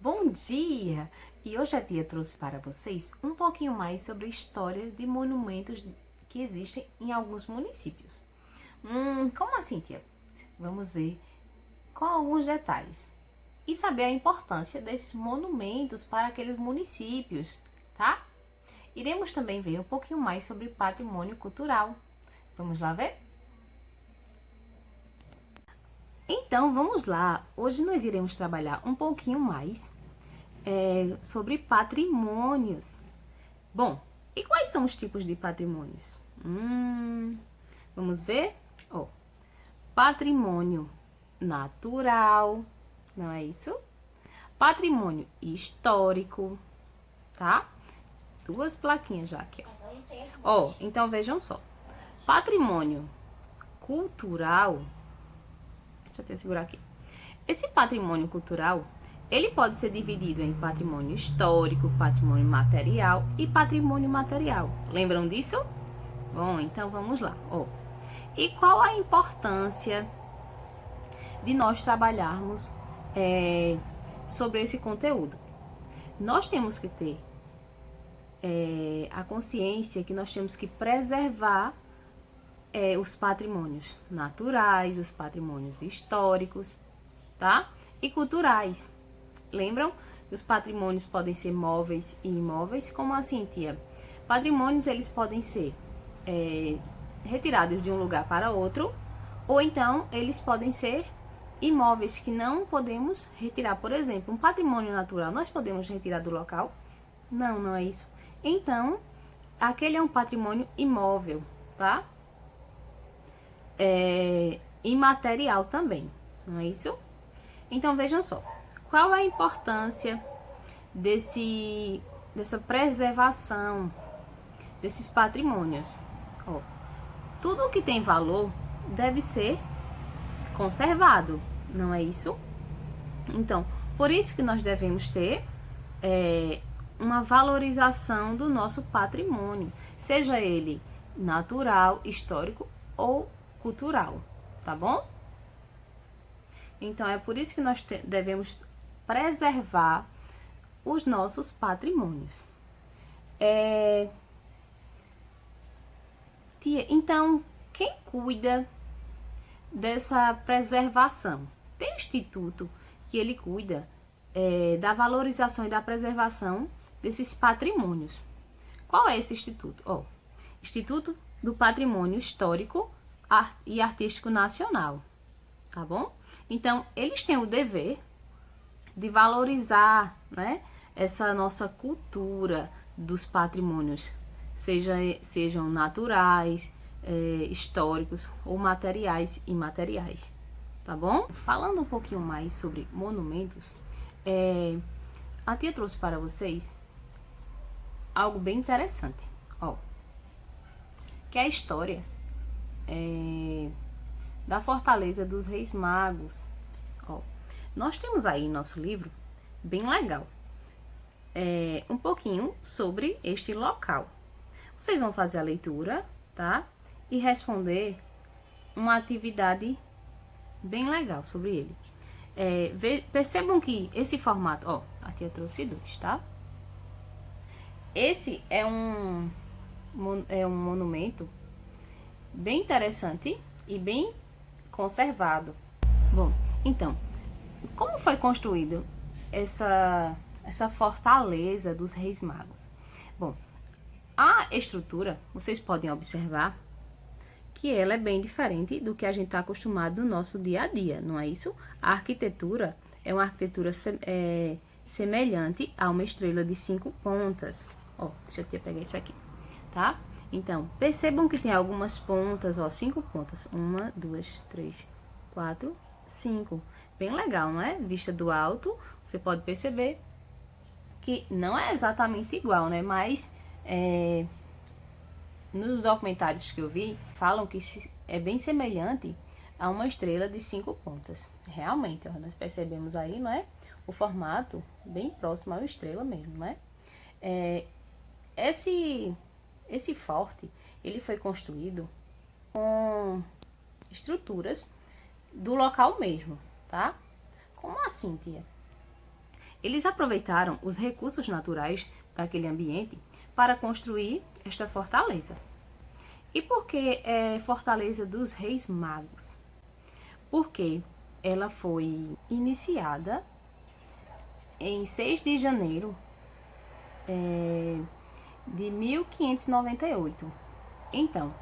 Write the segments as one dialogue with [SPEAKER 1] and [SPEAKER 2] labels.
[SPEAKER 1] Bom dia! E hoje a tia trouxe para vocês um pouquinho mais sobre a história de monumentos que existem em alguns municípios. Como assim, tia? Vamos ver com alguns detalhes e saber a importância desses monumentos para aqueles municípios, tá? Iremos também ver um pouquinho mais sobre patrimônio cultural. Vamos lá ver? Então, vamos lá. Hoje nós iremos trabalhar um pouquinho mais sobre patrimônios. Bom, e quais são os tipos de patrimônios? Vamos ver? Ó, patrimônio natural, não é isso? Patrimônio histórico, tá? Duas plaquinhas já aqui, ó. Então vejam só. Patrimônio cultural, deixa eu até segurar aqui. Esse patrimônio cultural, ele pode ser dividido em patrimônio histórico, patrimônio material e patrimônio material. Lembram disso? Bom, então vamos lá. Ó. E qual a importância de nós trabalharmos sobre esse conteúdo? Nós temos que ter a consciência que nós temos que preservar os patrimônios naturais, os patrimônios históricos, tá? E culturais. Lembram? Os patrimônios podem ser móveis e imóveis. Como assim, tia? Patrimônios, eles podem ser retirados de um lugar para outro, ou então eles podem ser imóveis que não podemos retirar. Por exemplo, um patrimônio natural, nós podemos retirar do local? Não, não é isso. Então, aquele é um patrimônio imóvel, tá? Imaterial também, não é isso? Então, vejam só. Qual é a importância dessa preservação desses patrimônios? Ó, tudo que tem valor deve ser conservado, não é isso? Então, por isso que nós devemos ter uma valorização do nosso patrimônio, seja ele natural, histórico ou cultural, tá bom? Então, é por isso que nós devemos preservar os nossos patrimônios. Então, quem cuida dessa preservação? Tem um instituto que ele cuida da valorização e da preservação desses patrimônios. Qual é esse instituto? Instituto do Patrimônio Histórico e Artístico Nacional, tá bom? Então, eles têm o dever de valorizar, né, essa nossa cultura dos patrimônios, sejam naturais, históricos ou materiais e imateriais, tá bom? Falando um pouquinho mais sobre monumentos, a tia trouxe para vocês algo bem interessante, que é a história da Fortaleza dos Reis Magos. Nós temos aí nosso livro, bem legal, um pouquinho sobre este local. Vocês vão fazer a leitura, tá? E responder uma atividade bem legal sobre ele. Percebam que esse formato, aqui eu trouxe dois, tá? Esse é um monumento bem interessante e bem conservado. Bom, então, como foi construído essa fortaleza dos Reis Magos? Bom, a estrutura, vocês podem observar que ela é bem diferente do que a gente está acostumado no nosso dia a dia, não é isso? A arquitetura é uma arquitetura semelhante a uma estrela de 5 pontas. Deixa eu pegar isso aqui, tá? Então, percebam que tem algumas pontas, 5 pontas. 1, 2, 3, 4, 5. Bem legal, não é? Vista do alto, você pode perceber que não é exatamente igual, né? Mas nos documentários que eu vi, falam que é bem semelhante a uma estrela de 5 pontas. Realmente, nós percebemos aí, não é? O formato bem próximo à estrela mesmo, né? Esse forte, ele foi construído com estruturas do local mesmo, tá? Como assim, tia? Eles aproveitaram os recursos naturais daquele ambiente para construir esta fortaleza. E por que é Fortaleza dos Reis Magos? Porque ela foi iniciada em 6 de janeiro de 1598. Então,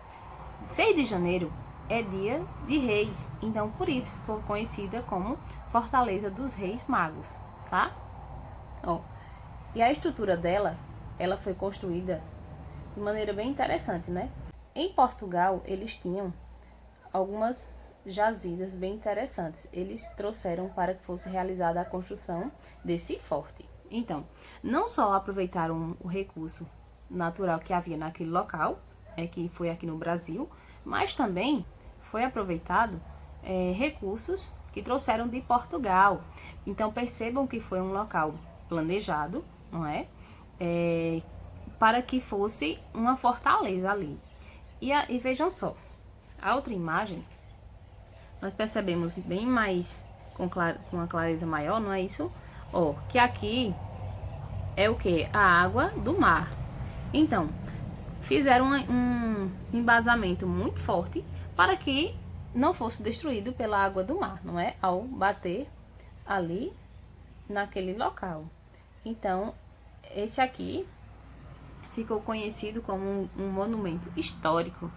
[SPEAKER 1] 6 de janeiro é dia de reis, então por isso ficou conhecida como Fortaleza dos Reis Magos, tá? Ó, e a estrutura dela, ela foi construída de maneira bem interessante, né? Em Portugal, eles tinham algumas jazidas bem interessantes. Eles trouxeram para que fosse realizada a construção desse forte. Então, não só aproveitaram o recurso natural que havia naquele local, que foi aqui no Brasil, mas também foi aproveitado recursos que trouxeram de Portugal. Então, percebam que foi um local planejado, não é? Para que fosse uma fortaleza ali. E vejam só, a outra imagem, nós percebemos bem mais com uma clareza maior, não é isso? Ó, que aqui é o que? A água do mar. Então, fizeram um embasamento muito forte para que não fosse destruído pela água do mar, não é? Ao bater ali naquele local. Então, esse aqui ficou conhecido como um monumento histórico.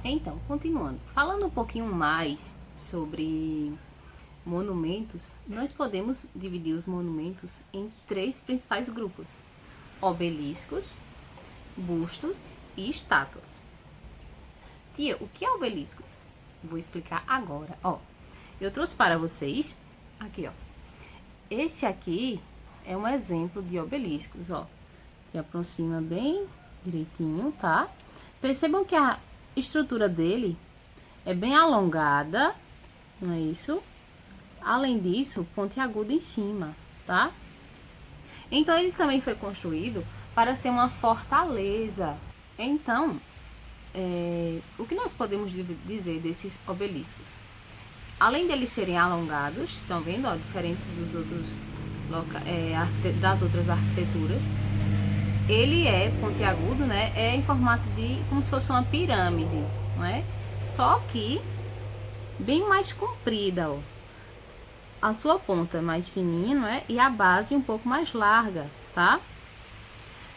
[SPEAKER 1] Então, continuando, falando um pouquinho mais sobre monumentos, nós podemos dividir os monumentos em 3 principais grupos: obeliscos, bustos e estátuas. Tia, o que é obeliscos? Vou explicar agora. Ó, eu trouxe para vocês aqui, ó. Esse aqui é um exemplo de obeliscos, ó. Se aproxima bem direitinho, tá? Percebam que a estrutura dele é bem alongada, não é isso? Além disso, pontiagudo em cima, tá? Então, ele também foi construído para ser uma fortaleza. Então, o que nós podemos dizer desses obeliscos? Além deles serem alongados, estão vendo, ó, diferentes dos outros das outras arquiteturas, ele é pontiagudo, né? É em formato de como se fosse uma pirâmide, não é? Só que bem mais comprida, ó. A sua ponta é mais fininha, não é? E a base um pouco mais larga, tá?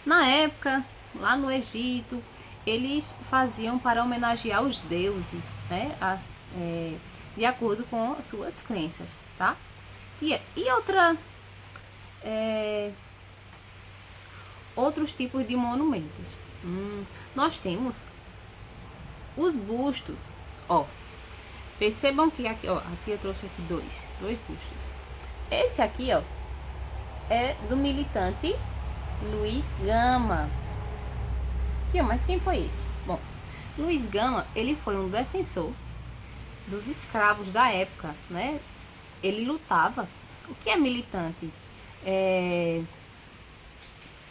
[SPEAKER 1] Na época, lá no Egito, eles faziam para homenagear os deuses, né? De acordo com as suas crenças, tá? E outros tipos de monumentos. Nós temos os bustos, ó. Percebam que aqui, ó, aqui eu trouxe aqui dois bustos. Esse aqui, ó, é do militante Luiz Gama. Tia, mas quem foi esse? Bom, Luiz Gama, ele foi um defensor dos escravos da época, né? Ele lutava. O que é militante?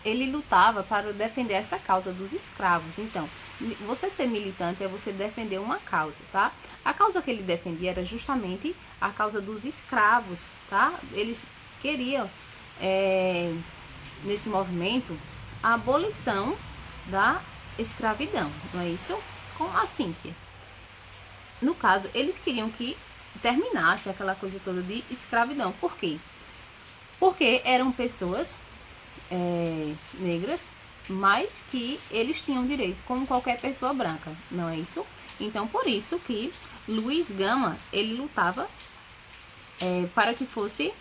[SPEAKER 1] Ele lutava para defender essa causa dos escravos. Então, você ser militante é você defender uma causa, tá? A causa que ele defendia era justamente a causa dos escravos, tá? Eles queriam, nesse movimento, a abolição da escravidão, não é isso? Como assim, tia? No caso, eles queriam que terminasse aquela coisa toda de escravidão. Por quê? Porque eram pessoas negras, mas que eles tinham direito como qualquer pessoa branca, não é isso? Então, por isso que Luiz Gama, ele lutava para que fosse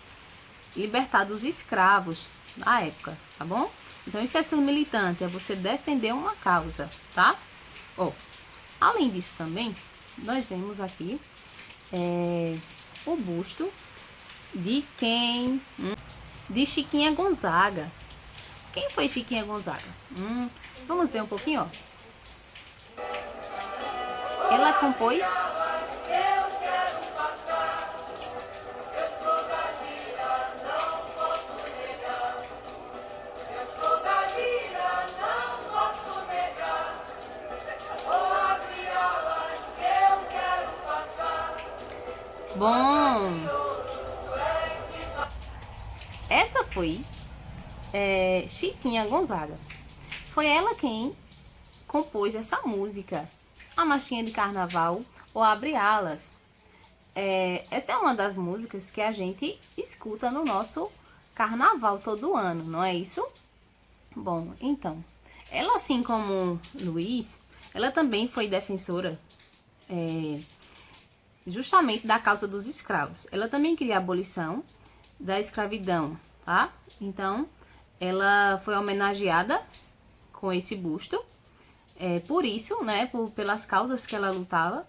[SPEAKER 1] libertado os escravos na época, tá bom? Então, isso é ser militante, é você defender uma causa, tá? Além disso também, nós vemos aqui o busto de quem? De Chiquinha Gonzaga. Quem foi Chiquinha Gonzaga? Vamos ver um pouquinho, ó. Ela compôs essa foi Chiquinha Gonzaga. Foi ela quem compôs essa música, A Marchinha de Carnaval ou Abre Alas. Essa é uma das músicas que a gente escuta no nosso carnaval todo ano, não é isso? Bom, então, ela assim como Luiz, ela também foi defensora justamente da causa dos escravos. Ela também queria a abolição da escravidão, tá? Então, ela foi homenageada com esse busto. Por isso, né, pelas causas que ela lutava,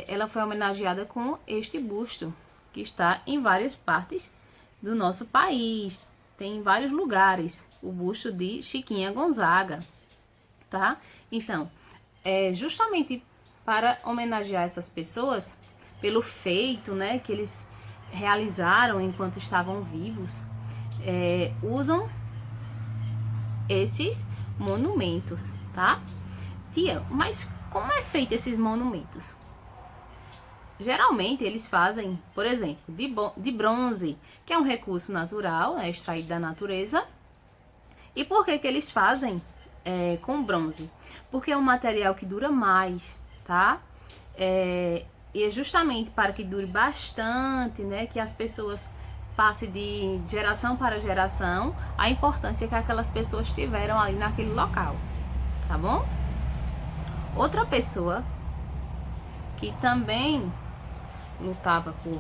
[SPEAKER 1] ela foi homenageada com este busto, que está em várias partes do nosso país. Tem em vários lugares o busto de Chiquinha Gonzaga, tá? Então, justamente para homenagear essas pessoas pelo feito, né, que eles realizaram enquanto estavam vivos, usam esses monumentos, tá? Tia, mas como é feito esses monumentos? Geralmente eles fazem, por exemplo, de bronze, que é um recurso natural, extraído da natureza. E por que que eles fazem com bronze? Porque é um material que dura mais, tá? E é justamente para que dure bastante, né? Que as pessoas passem de geração para geração a importância que aquelas pessoas tiveram ali naquele local, tá bom? Outra pessoa que também lutava por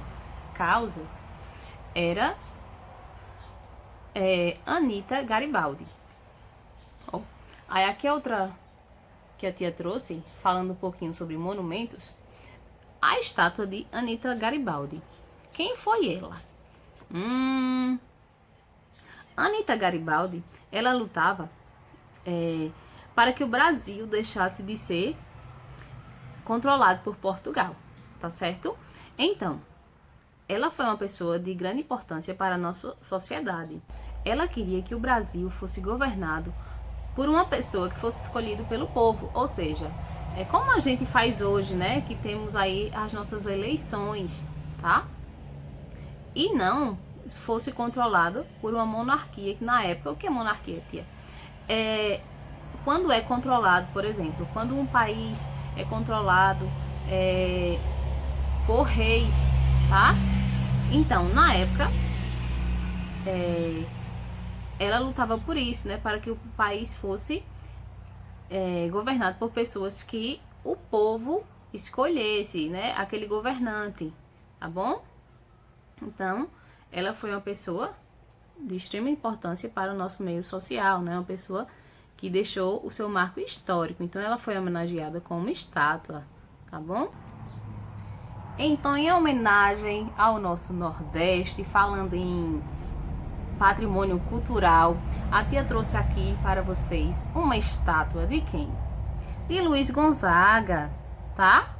[SPEAKER 1] causas era Anita Garibaldi. Aí aqui é outra que a tia trouxe, falando um pouquinho sobre monumentos, a estátua de Anita Garibaldi. Quem foi ela? Anita Garibaldi, ela lutava para que o Brasil deixasse de ser controlado por Portugal, tá certo? Então, ela foi uma pessoa de grande importância para a nossa sociedade. Ela queria que o Brasil fosse governado por uma pessoa que fosse escolhida pelo povo, ou seja, como a gente faz hoje, né, que temos aí as nossas eleições, tá? E não fosse controlado por uma monarquia, que na época, o que é monarquia, tia? Quando é controlado, por exemplo, quando um país é controlado por reis, tá? Então, na época, ela lutava por isso, né? Para que o país fosse governado por pessoas que o povo escolhesse, né? Aquele governante, tá bom? Então, ela foi uma pessoa de extrema importância para o nosso meio social, né? Uma pessoa que deixou o seu marco histórico. Então, ela foi homenageada com uma estátua, tá bom? Então, em homenagem ao nosso Nordeste, falando em patrimônio cultural, a tia trouxe aqui para vocês uma estátua de quem? De Luiz Gonzaga, tá?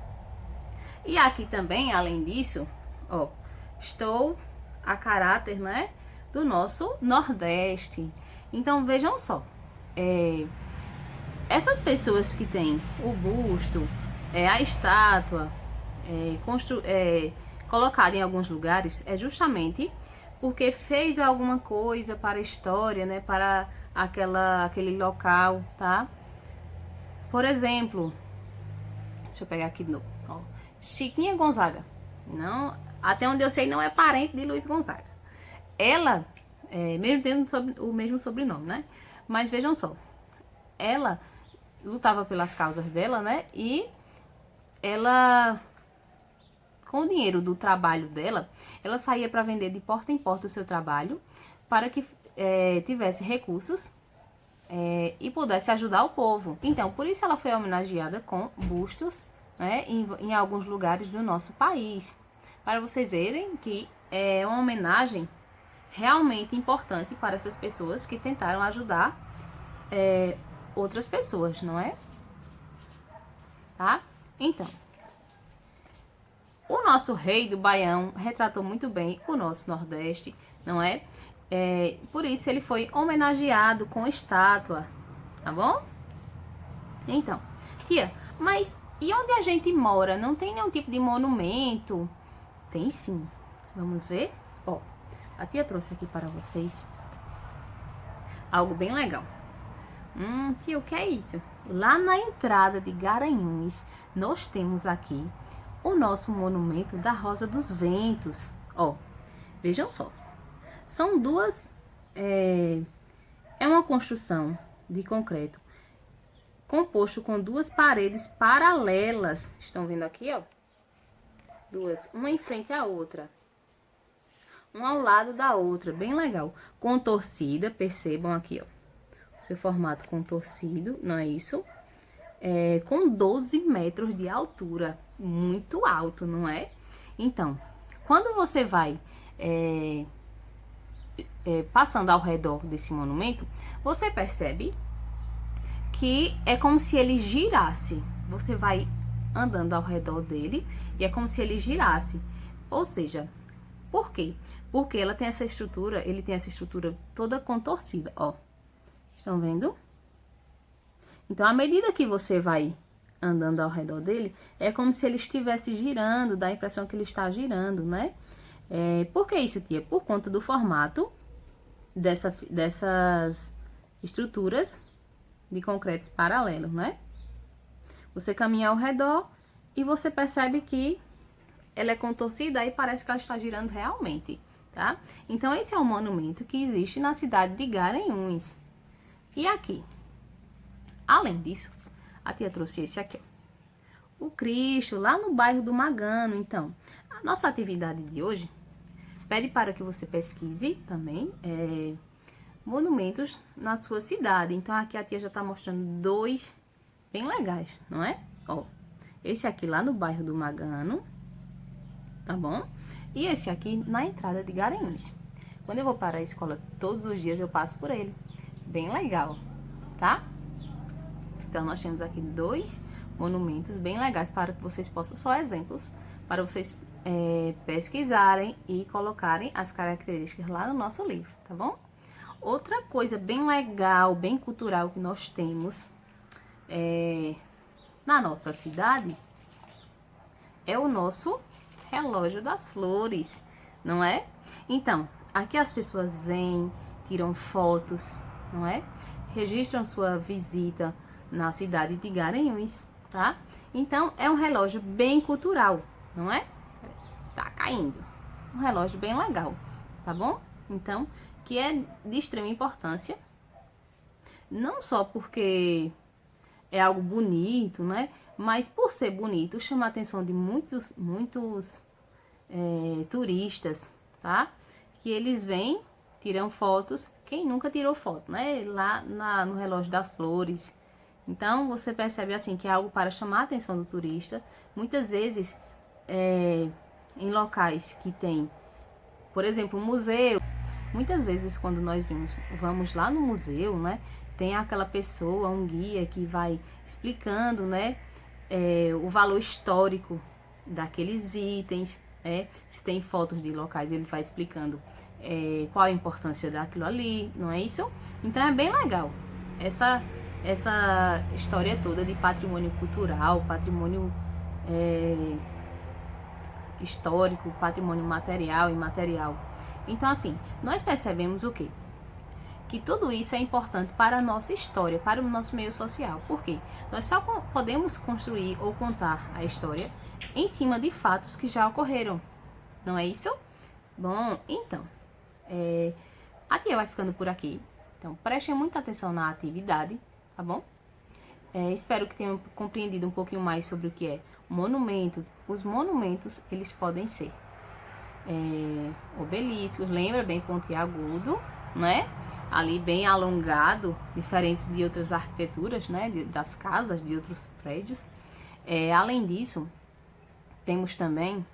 [SPEAKER 1] E aqui também, além disso, ó, estou a caráter, né, do nosso Nordeste. Então, vejam só, essas pessoas que têm o busto, a estátua, colocada em alguns lugares, é justamente porque fez alguma coisa para a história, né, para aquele local, tá? Por exemplo, deixa eu pegar aqui de novo, ó, Chiquinha Gonzaga, não, até onde eu sei, não é parente de Luiz Gonzaga. Ela, mesmo tendo o mesmo sobrenome, né? Mas vejam só, ela lutava pelas causas dela, né? E ela, com o dinheiro do trabalho dela, ela saía para vender de porta em porta o seu trabalho, para que tivesse recursos e pudesse ajudar o povo. Então, por isso ela foi homenageada com bustos, né, em alguns lugares do nosso país, para vocês verem que é uma homenagem realmente importante para essas pessoas que tentaram ajudar outras pessoas, não é? Tá? Então, o nosso rei do Baião retratou muito bem o nosso Nordeste, não é? Por isso ele foi homenageado com estátua, tá bom? Então, tia, mas e onde a gente mora? Não tem nenhum tipo de monumento? Tem sim. Vamos ver? Ó, a tia trouxe aqui para vocês algo bem legal. Tia, o que é isso? Lá na entrada de Garanhuns, nós temos aqui o nosso monumento da Rosa dos Ventos. Ó, vejam só. São duas... É uma construção de concreto composto com duas paredes paralelas. Estão vendo aqui, ó? Duas, uma em frente à outra. Uma ao lado da outra, bem legal. Contorcida, percebam aqui, ó. Seu formato contorcido, não é isso? Com 12 metros de altura. Muito alto, não é? Então, quando você vai passando ao redor desse monumento, você percebe que é como se ele girasse. Você vai andando ao redor dele e é como se ele girasse. Ou seja, por quê? Porque ela tem essa estrutura, ele tem essa estrutura toda contorcida, ó. Estão vendo? Então, à medida que você vai andando ao redor dele, é como se ele estivesse girando, dá a impressão que ele está girando, né? Por que isso, tia? Por conta do formato dessas estruturas de concretos paralelos, né? Você caminha ao redor e você percebe que ela é contorcida e parece que ela está girando realmente, tá? Então, esse é um monumento que existe na cidade de Garanhuns. E aqui, além disso, a tia trouxe esse aqui, ó, o Cristo, lá no bairro do Magano. Então, a nossa atividade de hoje pede para que você pesquise também monumentos na sua cidade. Então, aqui a tia já tá mostrando dois bem legais, não é? Ó, esse aqui lá no bairro do Magano, tá bom? E esse aqui na entrada de Garanhuns. Quando eu vou para a escola todos os dias, eu passo por ele. Bem legal, tá? Então, nós temos aqui dois monumentos bem legais para que vocês possam, só exemplos, para vocês pesquisarem e colocarem as características lá no nosso livro, tá bom? Outra coisa bem legal, bem cultural que nós temos na nossa cidade é o nosso relógio das flores, não é? Então, aqui as pessoas vêm, tiram fotos, não é? Registram sua visita na cidade de Garanhuns, tá? Então, é um relógio bem cultural, não é? Tá caindo. Um relógio bem legal, tá bom? Então, que é de extrema importância, não só porque é algo bonito, né? Mas por ser bonito, chama a atenção de muitos turistas, tá? Que eles vêm, tiram fotos. Quem nunca tirou foto, né? Lá no relógio das flores. Então, você percebe assim que é algo para chamar a atenção do turista. Muitas vezes, em locais que tem, por exemplo, um museu. Muitas vezes, quando nós vamos lá no museu, né? Tem aquela pessoa, um guia que vai explicando, né? O valor histórico daqueles itens, se tem fotos de locais, ele vai explicando qual a importância daquilo ali, não é isso? Então é bem legal essa história toda de patrimônio cultural, patrimônio histórico, patrimônio material e imaterial. Então, assim, nós percebemos o quê? Que tudo isso é importante para a nossa história, para o nosso meio social. Por quê? Nós só podemos construir ou contar a história em cima de fatos que já ocorreram. Não é isso? Bom, então, a tia vai ficando por aqui. Então, prestem muita atenção na atividade, tá bom? Espero que tenham compreendido um pouquinho mais sobre o que é monumento. Os monumentos, eles podem ser obeliscos, lembra, bem pontiagudo, né? Ali bem alongado, diferentes de outras arquiteturas, né? Das casas, de outros prédios. Além disso, temos também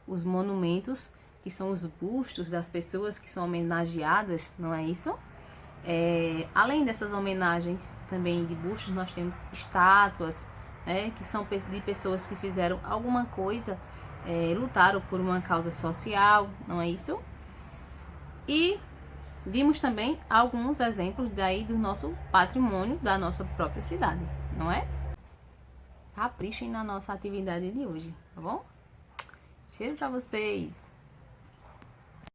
[SPEAKER 1] os monumentos, que são os bustos das pessoas que são homenageadas, não é isso? Além dessas homenagens também de bustos, nós temos estátuas, que são de pessoas que fizeram alguma coisa, lutaram por uma causa social, não é isso? E vimos também alguns exemplos daí do nosso patrimônio, da nossa própria cidade, não é? Caprichem na nossa atividade de hoje, tá bom? Cheiro pra vocês!